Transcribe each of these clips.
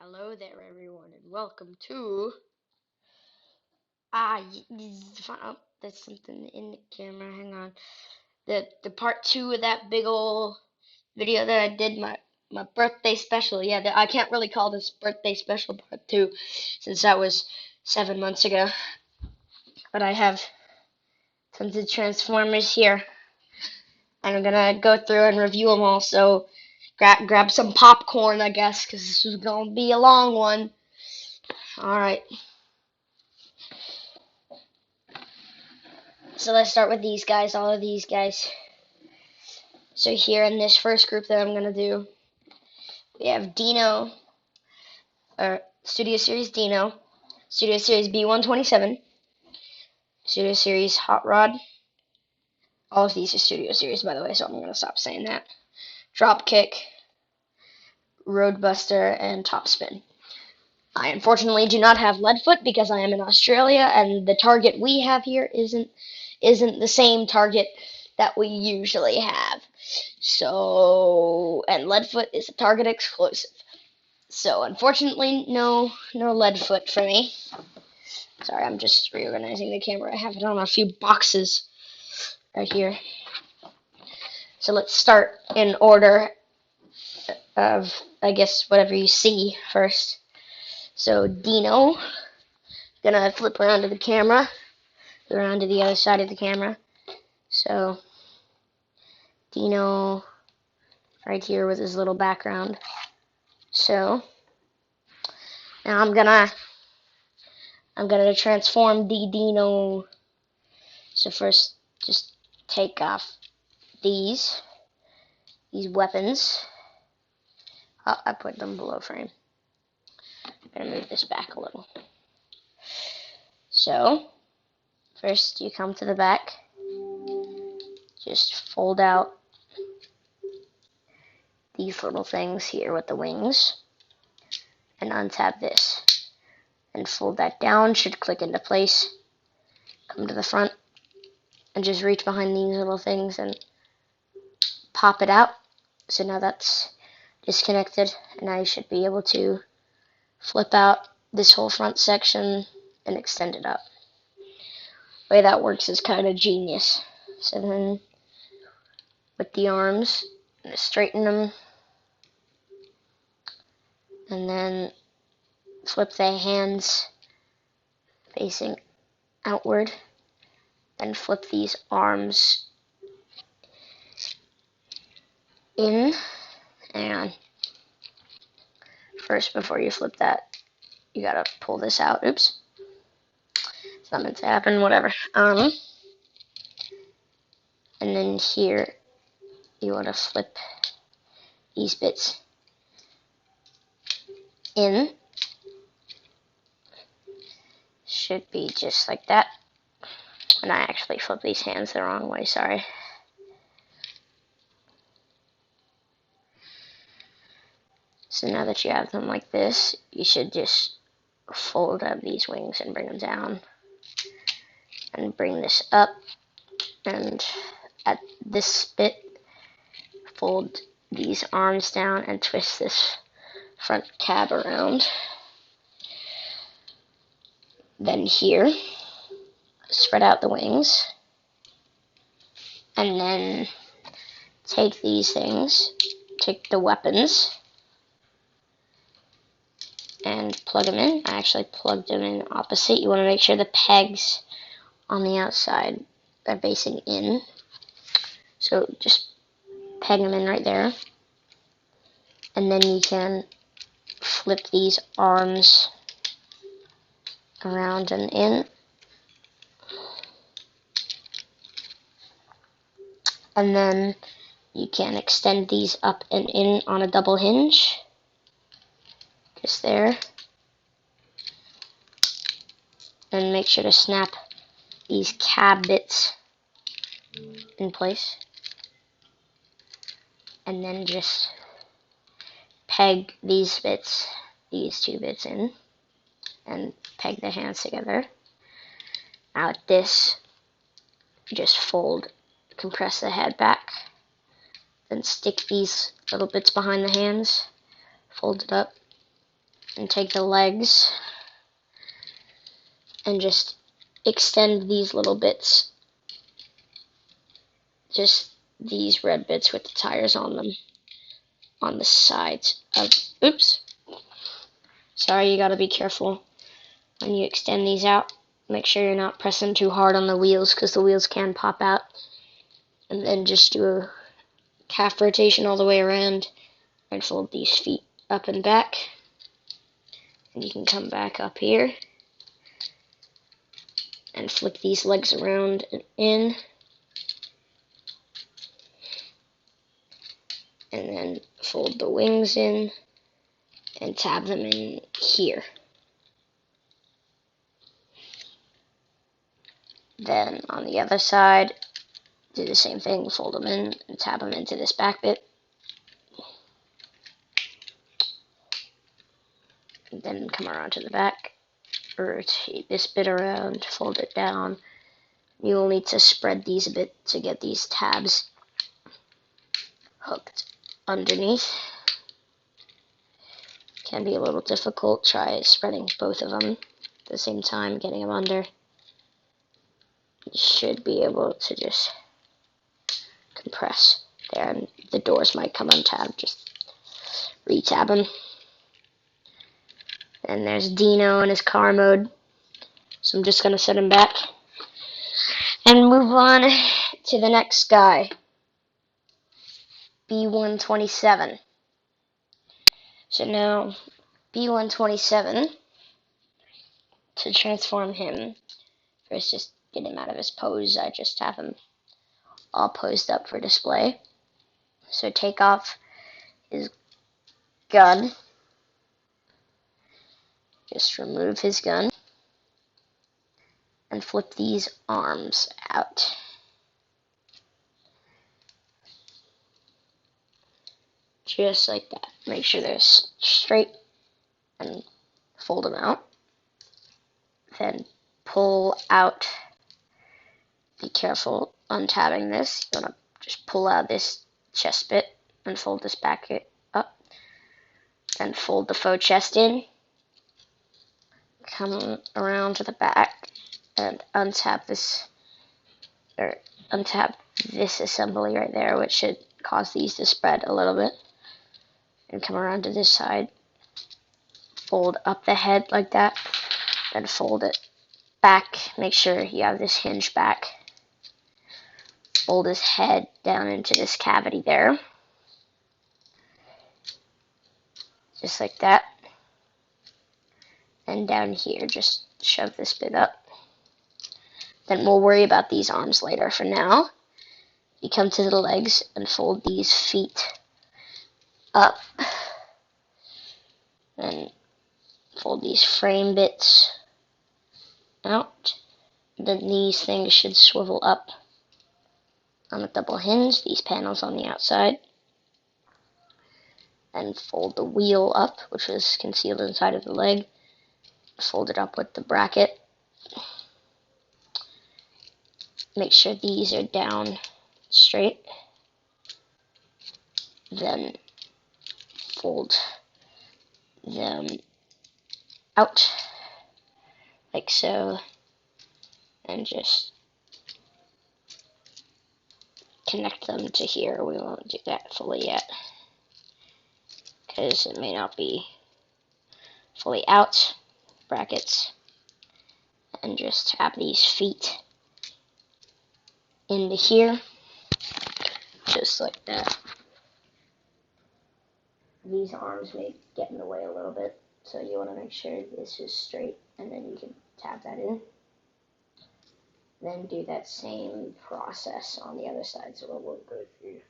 Hello there, everyone, and welcome to oh, there's something in the camera. Hang on. The part two of that big ol' video that I did my birthday special. Yeah, I can't really call this birthday special part two since that was 7 months ago. But I have tons of Transformers here, and I'm gonna go through and review them all. So grab some popcorn, I guess, because this is gonna be a long one. All right. So let's start with these guys, all of these guys. So here in this first group that I'm going to do, we have Dino, or Studio Series Dino, Studio Series B127, Studio Series Hot Rod. All of these are Studio Series, by the way, so I'm going to stop saying that. Dropkick, Roadbuster, and Topspin. I unfortunately do not have Leadfoot because I am in Australia, and the target we have here isn't the same target that we usually have. So, and Leadfoot is a Target exclusive. So, unfortunately, no Leadfoot for me. Sorry, I'm just reorganizing the camera. I have it on a few boxes right here. So let's start in order of, I guess, whatever you see first. So, Dino. Gonna flip around to the camera. Around to the other side of the camera. So, Dino right here with his little background. So now I'm gonna transform the Dino. So first, just take off these weapons. Oh, I put them below frame. I'm gonna move this back a little. So first, you come to the back. Just fold out these little things here with the wings, and untap this. And fold that down, should click into place. Come to the front and just reach behind these little things and pop it out. So now that's disconnected, and I should be able to flip out this whole front section and extend it up. The way that works is kind of genius. So then with the arms, I'm going to straighten them, and then flip the hands facing outward, and flip these arms in. And first, before you flip that, you gotta pull this out. Oops, it's not meant to happen. Whatever. And then here, you want to flip these bits in. Should be just like that. And I actually flipped these hands the wrong way, sorry. So now that you have them like this, you should just fold up these wings and bring them down. And bring this up. And at this bit, fold these arms down and twist this front cab around. Then here, spread out the wings, and then take these things, take the weapons, and plug them in. I actually plugged them in opposite. You want to make sure the pegs on the outside are facing in. So just peg them in right there. And then you can flip these arms around and in. And then you can extend these up and in on a double hinge. Just there. And make sure to snap these cab bits in place. And then just peg these bits, these two bits in, and peg the hands together. Now with this, just fold, compress the head back, then stick these little bits behind the hands, fold it up, and take the legs and just extend these little bits, just these red bits with the tires on them, on the sides of, oops, sorry, you gotta be careful when you extend these out. Make sure you're not pressing too hard on the wheels because the wheels can pop out. And then just do a calf rotation all the way around and fold these feet up and back. And you can come back up here and flick these legs around and in. And then fold the wings in and tab them in here. Then on the other side, do the same thing, fold them in and tab them into this back bit. And then come around to the back, rotate this bit around, fold it down. You will need to spread these a bit to get these tabs hooked underneath. Can be a little difficult. Try spreading both of them at the same time, getting them under. You should be able to just compress there, and the doors might come untabbed. Just re-tab them. And there's Dino in his car mode. So I'm just going to set him back and move on to the next guy, B127. So now B127, to transform him, first just get him out of his pose. I just have him all posed up for display. So take off his gun, just remove his gun, and flip these arms out. Just like that. Make sure they're straight and fold them out. Then pull out. Be careful untabbing this. You want to just pull out this chest bit and fold this back up. Then fold the faux chest in. Come around to the back and untab this, or untab this assembly right there, which should cause these to spread a little bit. And come around to this side. Fold up the head like that. Then fold it back. Make sure you have this hinge back. Fold his head down into this cavity there. Just like that. And down here, just shove this bit up. Then we'll worry about these arms later. For now, you come to the legs and fold these feet up. Then fold these frame bits out. Then these things should swivel up on a double hinge, these panels on the outside. Then fold the wheel up, which was concealed inside of the leg. Fold it up with the bracket. Make sure these are down straight. Then fold them out like so, and just connect them to here. We won't do that fully yet because it may not be fully out. Brackets, and just tap these feet into here, just like that. These arms may get in the way a little bit, so you want to make sure this is straight, and then you can tap that in. Then do that same process on the other side, so I won't go through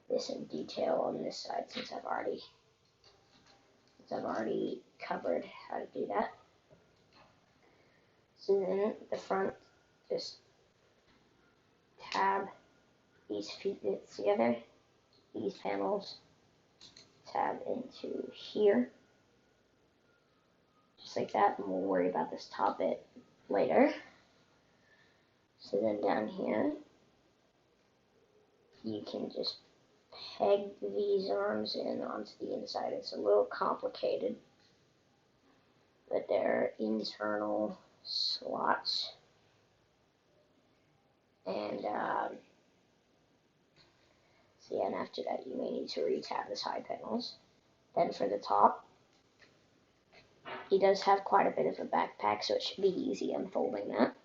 this in detail on this side since I've already covered how to do that. So then the front, just tab these feet bits together, these panels tab into here, just like that, and we'll worry about this top bit later. So then down here, you can just peg these arms in onto the inside. It's a little complicated, but they're internal slots. And so yeah, and after that you may need to retab the side panels. Then for the top, he does have quite a bit of a backpack, so it should be easy unfolding that.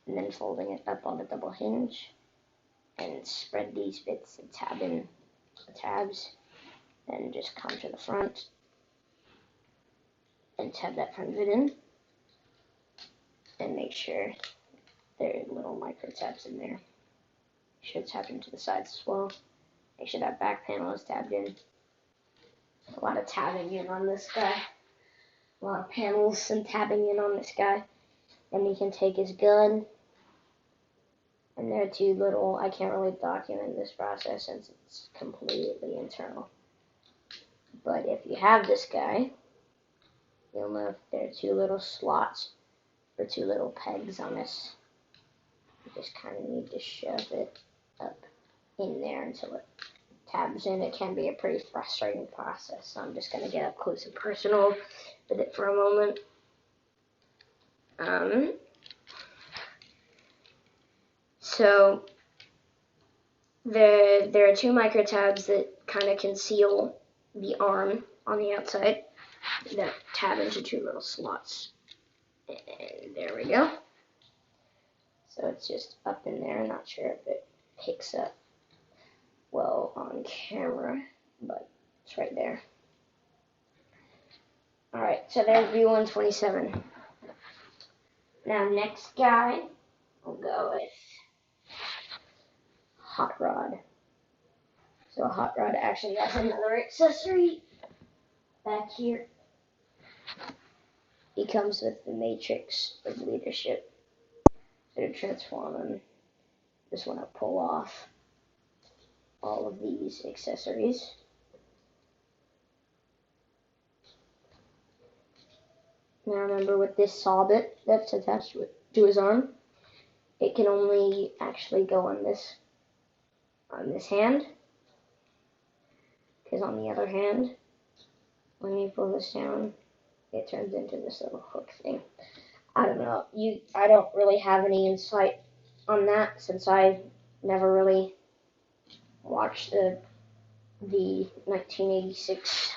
And then folding it up on a double hinge, and spread these bits and tab in the tabs, and just come to the front, and tab that front bit in, and make sure there are little micro tabs in there. Should tab into the sides as well. Make sure that back panel is tabbed in. A lot of tabbing in on this guy. A lot of panels and tabbing in on this guy. And he can take his gun. And there are two little, I can't really document this process since it's completely internal. But if you have this guy, you'll know there are two little slots or two little pegs on this. You just kind of need to shove it up in there until it tabs in. It can be a pretty frustrating process, so I'm just going to get up close and personal with it for a moment. So there are two micro tabs that kind of conceal the arm on the outside that tab into two little slots. And there we go. So it's just up in there. I'm not sure if it picks up well on camera, but it's right there. Alright, so there's V127. Now next guy, we'll go with Hot Rod. So Hot Rod actually has another accessory back here. He comes with the Matrix of Leadership. So to transform him, just want to pull off all of these accessories. Now remember, with this saw bit that's attached to his arm, it can only actually go on this hand, because on the other hand, when you pull this down, it turns into this little hook thing. I don't know. I don't really have any insight on that since I never really watched the 1986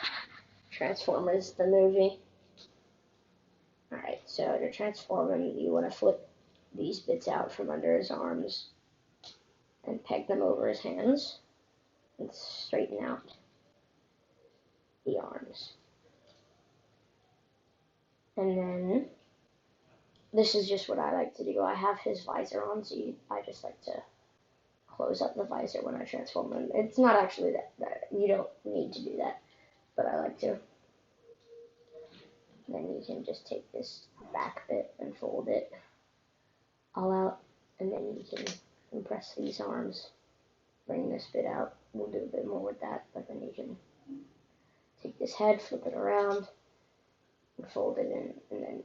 Transformers, the movie. Alright, so to transform him, you want to flip these bits out from under his arms and peg them over his hands and straighten out the arms. And then, this is just what I like to do. I have his visor on, so I just like to close up the visor when I transform him. It's not actually that you don't need to do that, but I like to. Then you can just take this back bit and fold it all out, and then you can compress these arms, bring this bit out. We'll do a bit more with that, but then you can take this head, flip it around, and fold it in, and then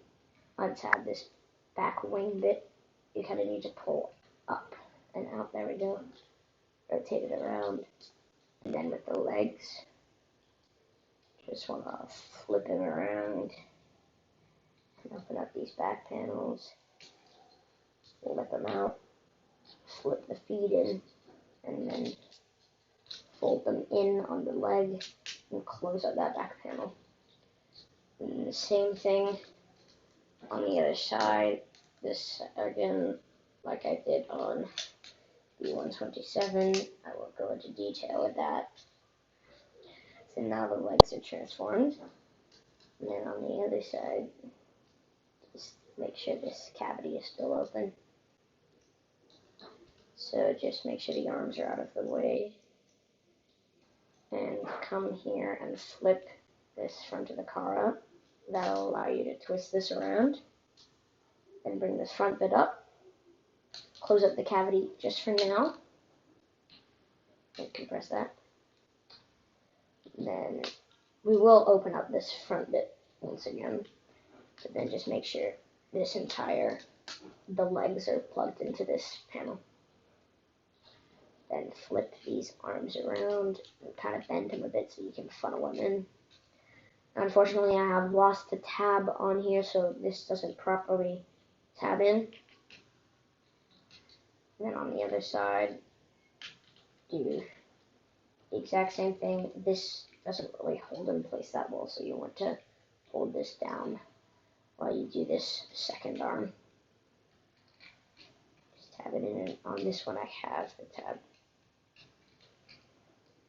untab this back wing bit. You kind of need to pull up and out. There we go. Rotate it around, and then with the legs, just want to flip him around and open up these back panels, let them out, slip the feet in, and then fold them in on the leg and close up that back panel. And the same thing on the other side. This again, like I did on B127, I won't go into detail with that. So now the legs are transformed. And then on the other side, just make sure this cavity is still open. So just make sure the arms are out of the way. And come here and flip this front of the car up. That'll allow you to twist this around. And bring this front bit up. Close up the cavity just for now. And compress that. Then we will open up this front bit once again, but then just make sure the legs are plugged into this panel. Then flip these arms around and kind of bend them a bit so you can funnel them in. Unfortunately, I have lost the tab on here, so this doesn't properly tab in. And then on the other side, do the exact same thing. This doesn't really hold in place that well, so you want to hold this down while you do this second arm. Just tab it in, and on this one I have the tab.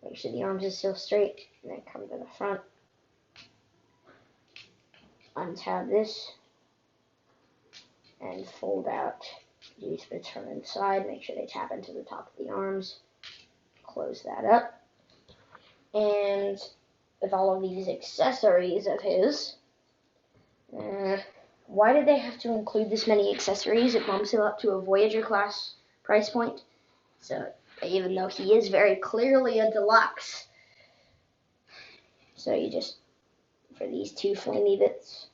Make sure the arms are still straight, and then come to the front. Untab this, and fold out. Use the turn inside, make sure they tap into the top of the arms. Close that up. And with all of these accessories of his, why did they have to include this many accessories? It bumps him up to a Voyager class price point. So even though he is very clearly a deluxe. So you just, for these two flamey bits,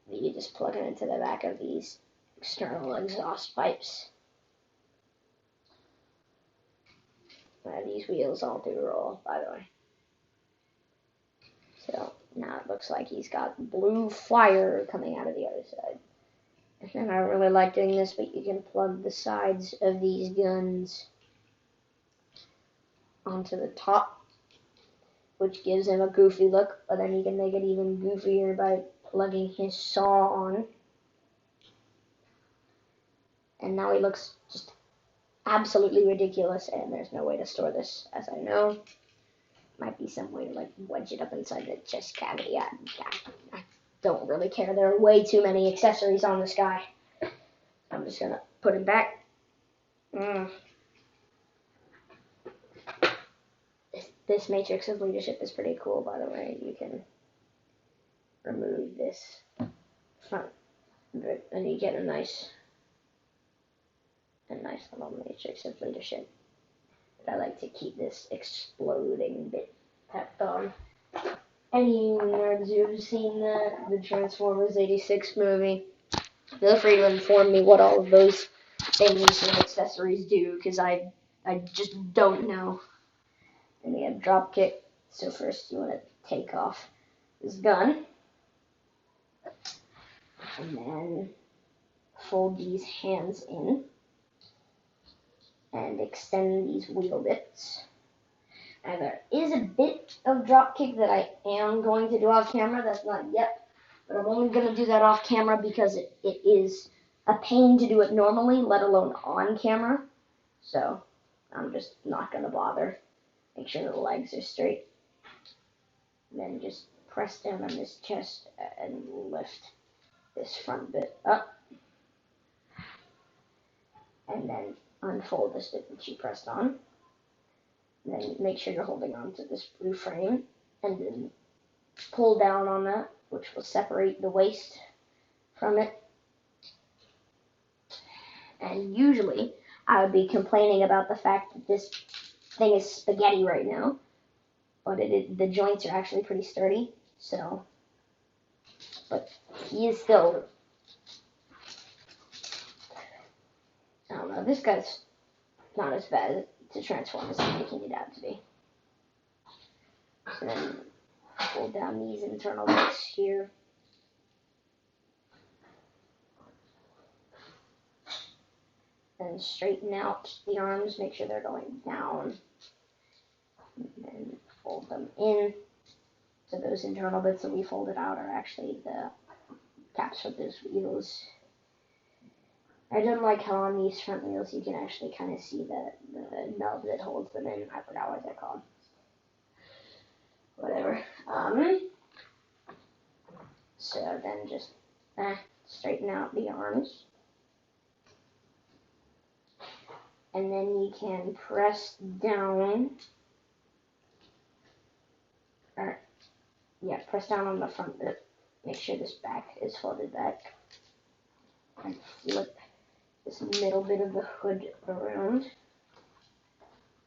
you just plug it into the back of these external exhaust pipes. These wheels all do roll, by the way. So now it looks like he's got blue fire coming out of the other side. And I really like doing this, but you can plug the sides of these guns onto the top, which gives him a goofy look, but then you can make it even goofier by plugging his saw on. And now he looks just absolutely ridiculous, and there's no way to store this, as I know. Might be some way to like wedge it up inside the chest cavity. I don't really care. There are way too many accessories on this guy. I'm just gonna put him back. This matrix of leadership is pretty cool, by the way. You can remove this front bit, and you get a nice little matrix of leadership. But I like to keep this exploding bit tacked on. Any nerds who have seen the Transformers 86 movie, feel free to inform me what all of those things and accessories do, because I just don't know. And we have drop kick. So first you want to take off this gun, and then fold these hands in and extend these wheel bits. And there is a bit of drop kick that I am going to do off camera. That's not yet, but I'm only going to do that off camera because it is a pain to do it normally, let alone on camera. So I'm just not going to bother. Make sure the legs are straight. And then just press down on this chest and lift this front bit up. And then unfold this bit that you pressed on. And then make sure you're holding on to this blue frame, and then pull down on that, which will separate the waist from it. And usually I would be complaining about the fact that this thing is spaghetti right now, but the joints are actually pretty sturdy. So, but he is still, I don't know, this guy's not as bad to transform as I'm making it out to be. So then pull down these internal bits here. And straighten out the arms, make sure they're going down. And then fold them in. So those internal bits that we folded out are actually the caps for those wheels. I don't like how on these front wheels you can actually kind of see the nub that holds them in. I forgot what they're called. Whatever. So then just straighten out the arms. And then you can press down, press down on the front bit. Make sure this back is folded back. And flip this middle bit of the hood around.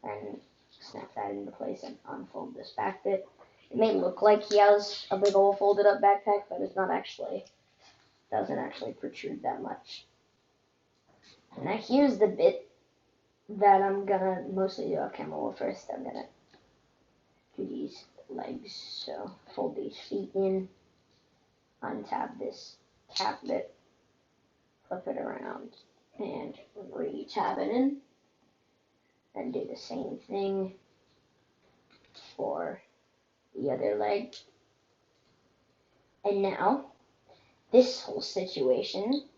And snap that into place and unfold this back bit. It may look like he has a big old folded up backpack, but it's not actually, doesn't actually protrude that much. Now here's the bit that I'm gonna mostly do off camera. Well, first I'm gonna do these legs. So fold these feet in, untab this tablet, flip it around, and re-tab it in. And do the same thing for the other leg. And now, this whole situation,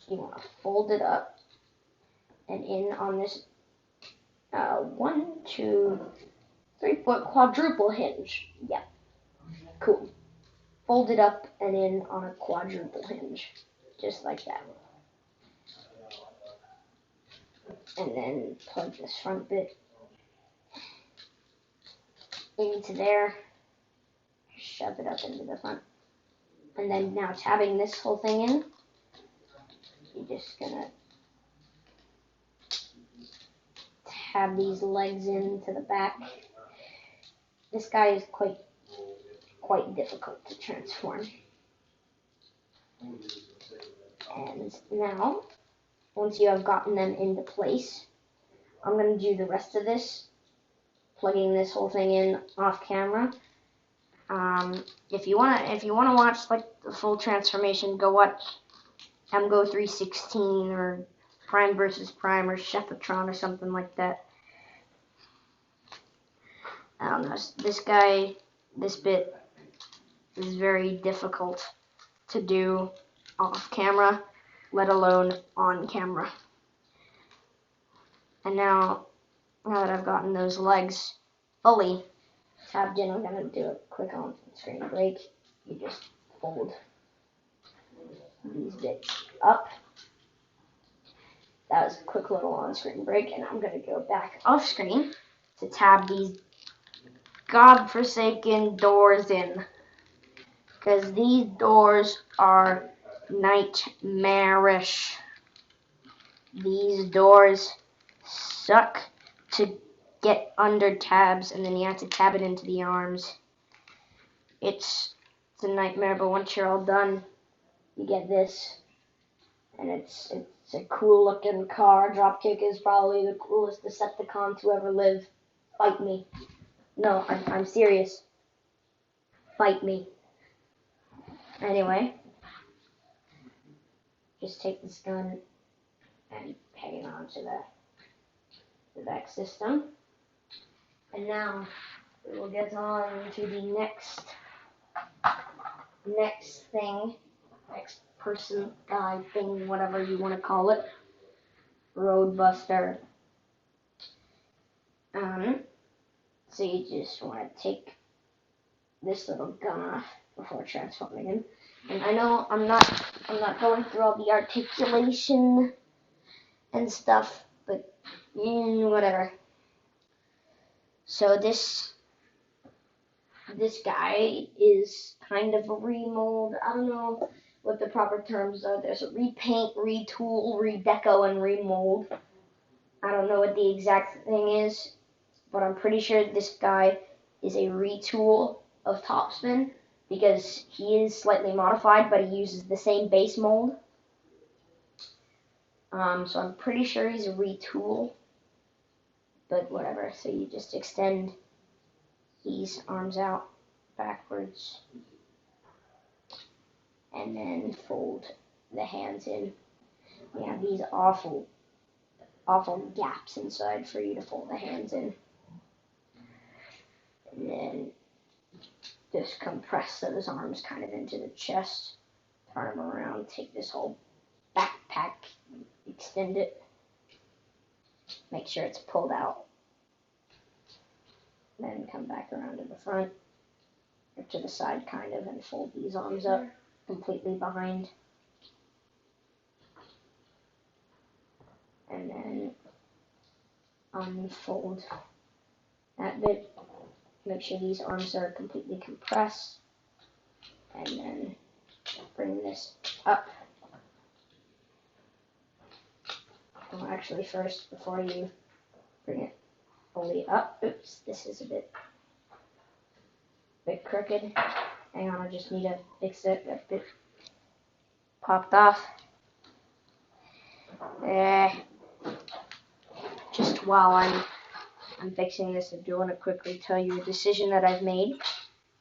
you want to fold it up and in on this 1, 2, 3-foot quadruple hinge. Yep, cool. Fold it up and in on a quadruple hinge, just like that. And then plug this front bit into there, shove it up into the front. And then now tabbing this whole thing in, you're just gonna tab these legs into the back. This guy is quite difficult to transform. And now, once you have gotten them into place, I'm going to do the rest of this, plugging this whole thing in off camera. If you wanna watch like the full transformation, go watch MGO 316 or Prime vs. Prime or Chefatron or something like that. I don't know. This bit is very difficult to do off camera, let alone on camera. And now that I've gotten those legs fully tabbed in, I'm going to do a quick on-screen break. You just fold these bits up. That was a quick little on-screen break, and I'm going to go back off-screen to tab these godforsaken doors in. Because these doors are nightmarish. These doors suck to get under tabs, and then you have to tab it into the arms. It's a nightmare, but once you're all done, you get this, and it's a cool looking car. Dropkick is probably the coolest Decepticon to ever live. Fight me. No, I'm serious. Fight me. Anyway, just take this gun and peg it onto the back system. And now we will get on to the next person, guy, thing, whatever you want to call it. Roadbuster. So you just want to take this little gun off before transforming him. And I know I'm not going through all the articulation and stuff, but whatever. So this guy is kind of a remold. I don't know what the proper terms are. There's a repaint, retool, redeco, and remold. I don't know what the exact thing is, but I'm pretty sure this guy is a retool of Topspin because he is slightly modified, but he uses the same base mold. So I'm pretty sure he's a retool, but whatever. So you just extend these arms out backwards and then fold the hands in. You have these awful gaps inside for you to fold the hands in. And then just compress those arms kind of into the chest, turn them around, take this whole backpack, extend it, make sure it's pulled out, then come back around to the front, or to the side kind of, and fold these arms up completely behind. And then unfold that bit. Make sure these arms are completely compressed. And then bring this up. Well, actually first, before you bring it fully up, oops, this is a bit crooked. Hang on, I just need to fix it. That bit popped off. Just while I'm I'm fixing this. I do want to quickly tell you a decision that I've made.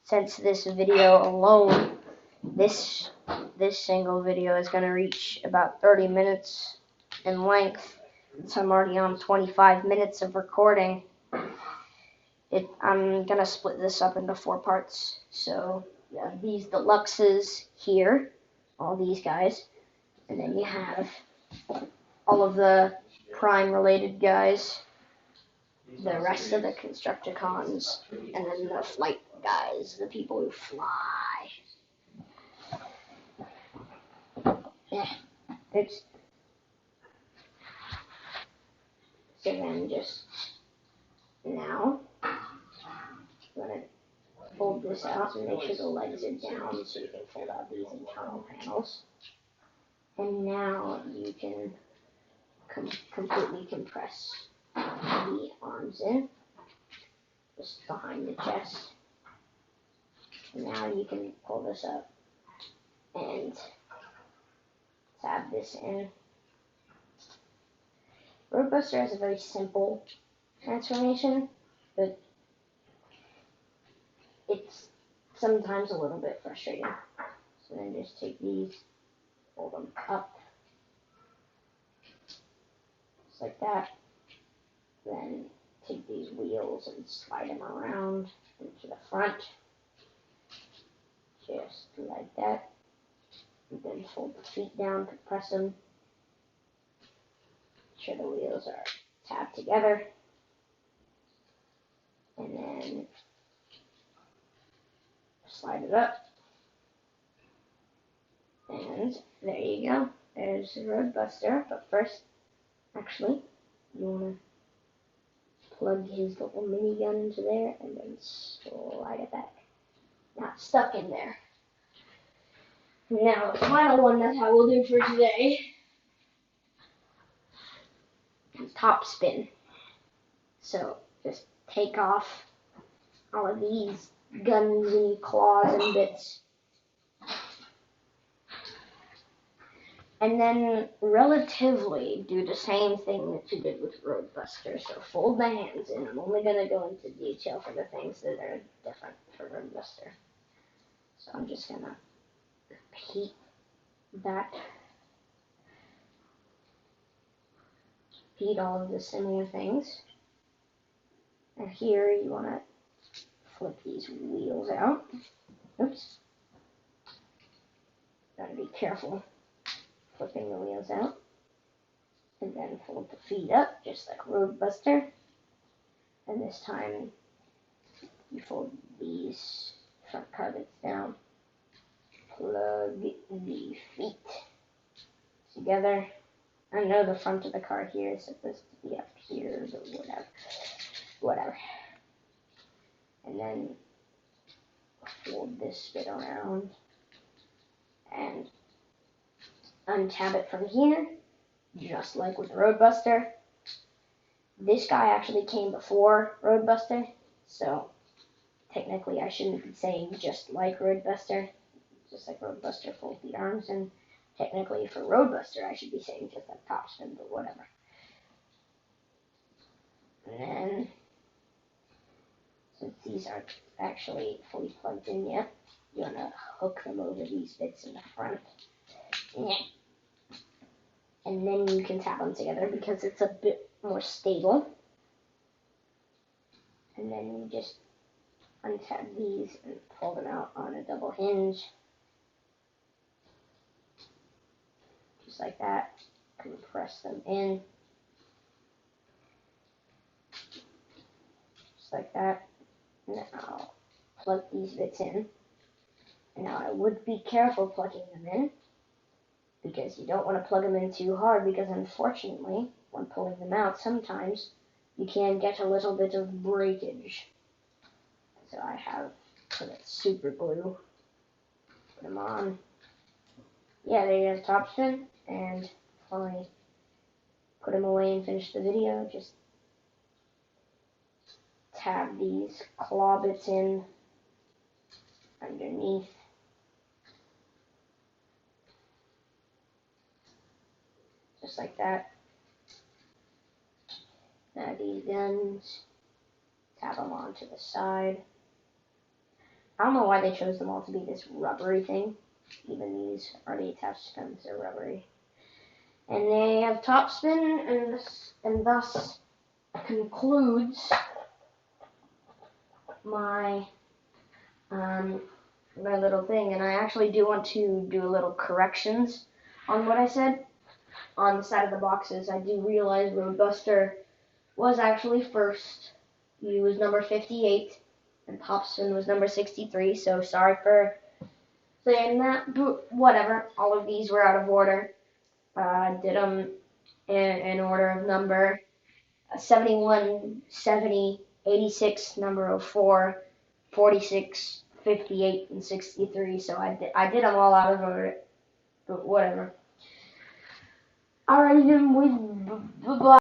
Since this video alone, this single video is going to reach about 30 minutes in length. So I'm already on 25 minutes of recording. I'm going to split this up into 4 parts. So yeah, these deluxes here, all these guys, and then you have all of the Prime related guys, the rest of the Constructicons, and then the flight guys, the people who fly. Yeah, it's so then just now I'm gonna fold this out and make sure the legs are down so you can fold out these internal panels. And now you can completely compress the arms in, just behind the chest. And now you can pull this up and tab this in. Roadbuster has a very simple transformation, but it's sometimes a little bit frustrating. So then just take these, fold them up, just like that. Then take these wheels and slide them around into the front, just like that. And then fold the feet down to press them. Make sure the wheels are tabbed together. And then slide it up. And there you go. There's the Roadbuster. But first, actually, you want to plug his little minigun into there and then slide it back. Not stuck in there. Now, the final one that I will do for today is top spin. So, just take off all of these guns and claws and bits. And then relatively do the same thing that you did with Roadbuster. So fold the hands in. I'm only going to go into detail for the things that are different for Roadbuster. So I'm just going to repeat that. Repeat all of the similar things. And here you want to flip these wheels out. Oops. Gotta be careful flipping the wheels out. And then fold the feet up, just like Roadbuster. And this time, you fold these front carpets down. Plug the feet together. I know the front of the car here is supposed to be up here, but whatever. And then fold this bit around and untab it from here, just like with Roadbuster. This guy actually came before Roadbuster, so technically I shouldn't be saying just like Roadbuster. Just like Roadbuster, fold the arms, and technically for Roadbuster I should be saying just like top spin, but whatever. And then, since these aren't actually fully plugged in yet, you want to hook them over these bits in the front. Yeah. And then you can tap them together because it's a bit more stable. And then you just untab these and pull them out on a double hinge. Just like that. Compress them in. Just like that. Now plug these bits in. And now I would be careful plugging them in, because you don't want to plug them in too hard, because unfortunately, when pulling them out, sometimes you can get a little bit of breakage. So I have some super glue. Put them on. Yeah, there you go, top spin. And before I put them away and finish the video, just tab these claw bits in underneath. Just like that. Now these guns, tap them onto the side. I don't know why they chose them all to be this rubbery thing. Even these already attached pins are rubbery. And they have top spin, and thus concludes my my little thing. And I actually do want to do a little corrections on what I said on the side of the boxes. I do realize Roadbuster was actually first. He was number 58, and Topspin was number 63. So sorry for saying that, but whatever. All of these were out of order. I did them in order of number 71, 70, 86, number 04, 46, 58, and 63. So I did them all out of order, but whatever. Alright, then with bye.